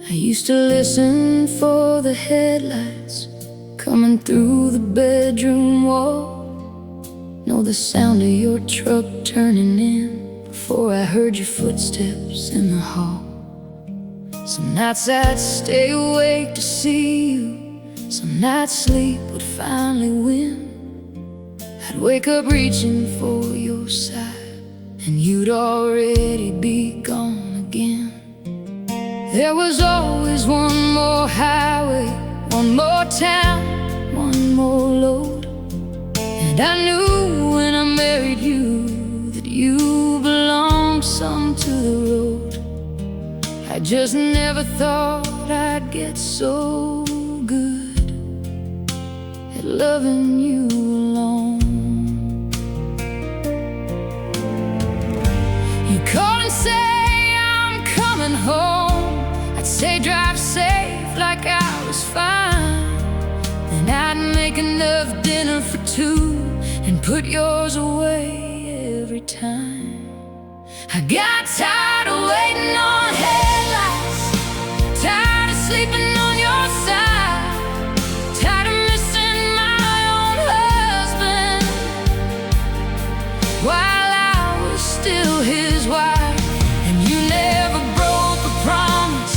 I used to listen for the headlights coming through the bedroom wall. Know the sound of your truck turning in before I heard your footsteps in the hall. Some nights I'd stay awake to see you. Some nights sleep would finally win. I'd wake up reaching for your side, and you'd already be gone again. There was always one more highway, one more town, one more load. And I knew when I married you that you belonged some to the road. I just never thought I'd get so good at loving you alone. You call and say I'm coming home. I'd say drive safe like I was fine. Then I'd make enough dinner for two and put yours away every time. I got tired of waiting on headlights, tired of sleeping on your side, tired of missing my own husband while I was still his wife. And you never broke a promise,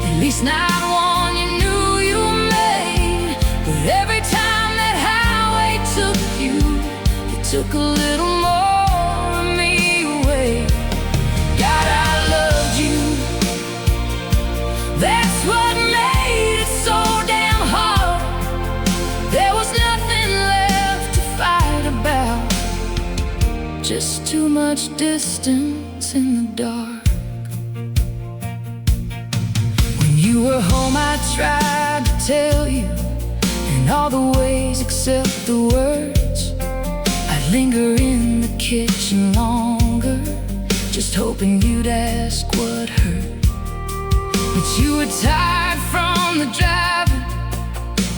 at least not one you knew you made. But every time that highway took you, it took a little more of me away. God, I loved you. That's what made it so damn hard. There was nothing left to fight about, just too much distance in the dark. You were home, I tried to tell you in all the ways except the words. I'd linger in the kitchen longer, just hoping you'd ask what hurt. But you were tired from the driving,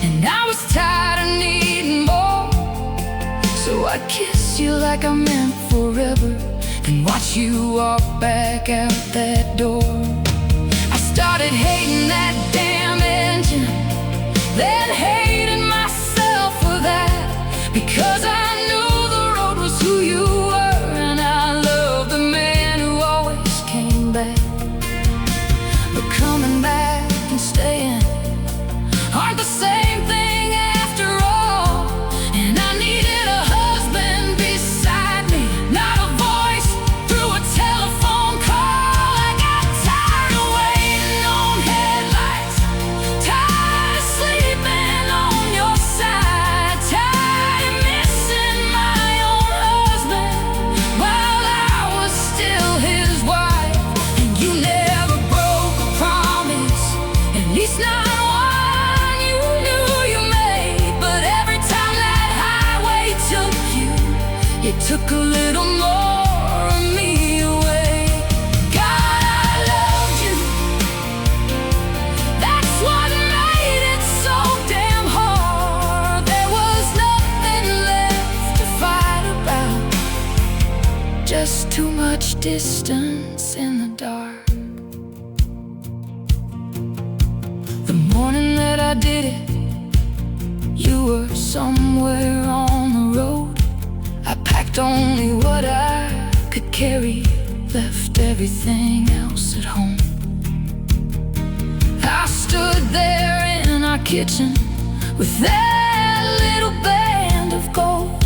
and I was tired of needing more. So I'd kiss you like I meant forever, and watch you walk back out that door. Started hating that damn engine, then hated myself for that, because I knew the road was who you were, and I loved the man who always came back. But coming back and staying aren't the same thing after all. And I needed a husband beside me, not a voice through a telephone call. I got tired of waiting on headlights, tired of sleeping on your side, tired of missing my own husband while I was still his wife. And you never broke a promise, at least not one you knew you made. But every time that highway took you, it took a little more of me away. God, I loved you. That's what made it so damn hard. There was nothing left to fight about, just too much distance in the dark. The morning that I did it, you were somewhere on the road. I packed only what I could carry, left everything else at home. I stood there in our kitchen with that little band of gold,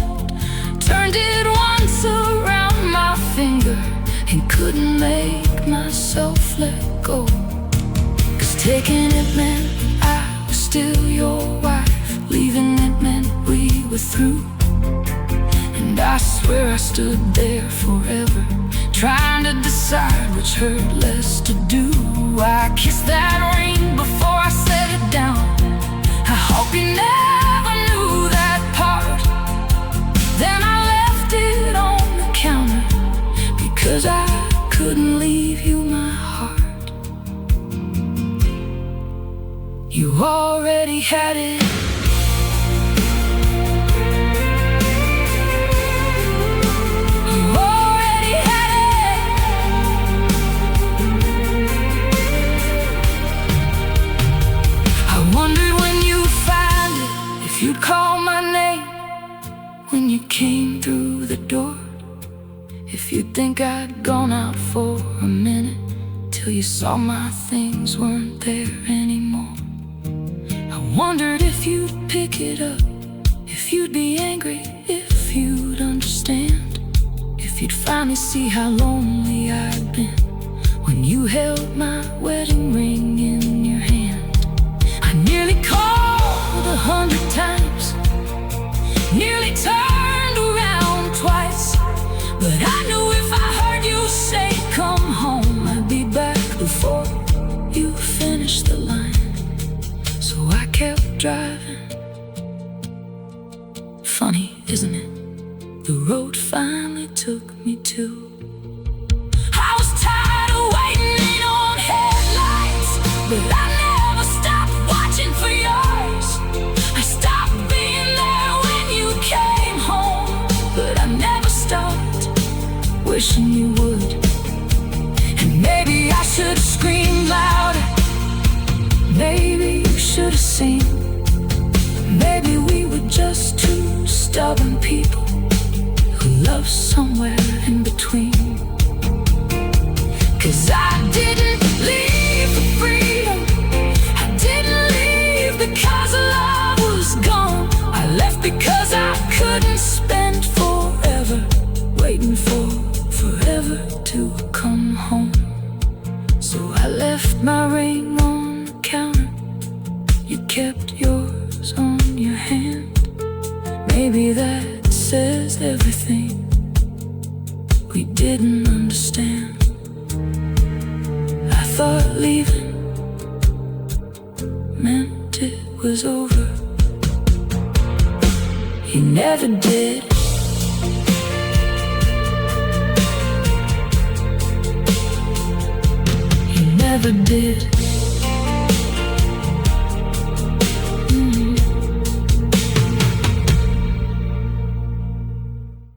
turned it once around my finger and couldn't make myself let go. 'Cause taking it meant I was still your wife, leaving it meant we were through. And I swear I stood there forever, trying to decide which hurt less to do. I kissed that ring before I set it down. I hope you never knew that part. Then I left it on the counter, because I couldn't leave you my heart. You already had it. You already had it. think I'd gone out for a minute, till you saw my things weren't there anymore. I wondered if you'd pick it up, if you'd be angry, if you'd understand, if you'd finally see how lonely I'd been when you held my wedding ring in your hand. I nearly called 100 times, nearly turned around twice, but I knew if I heard you say come home, I'd be back before you finished the line. So I kept driving. Funny, isn't it? The road finally took me to. I was tired of waiting on headlights, but I never stopped watching for yours. I stopped being there when you came home, but I never stopped wishing you would. And maybe I should have screamed louder, maybe you should have seen. Maybe we were just two stubborn people who love somewhere in between. 'Cause I didn't leave for freedom, I didn't leave because love was gone. I left because I couldn't spend forever waiting for forever to come home. So I left my ring on the counter, you kept yours on your hand. Maybe that says everything we didn't understand. I thought leaving meant it was over. You never did. You never did.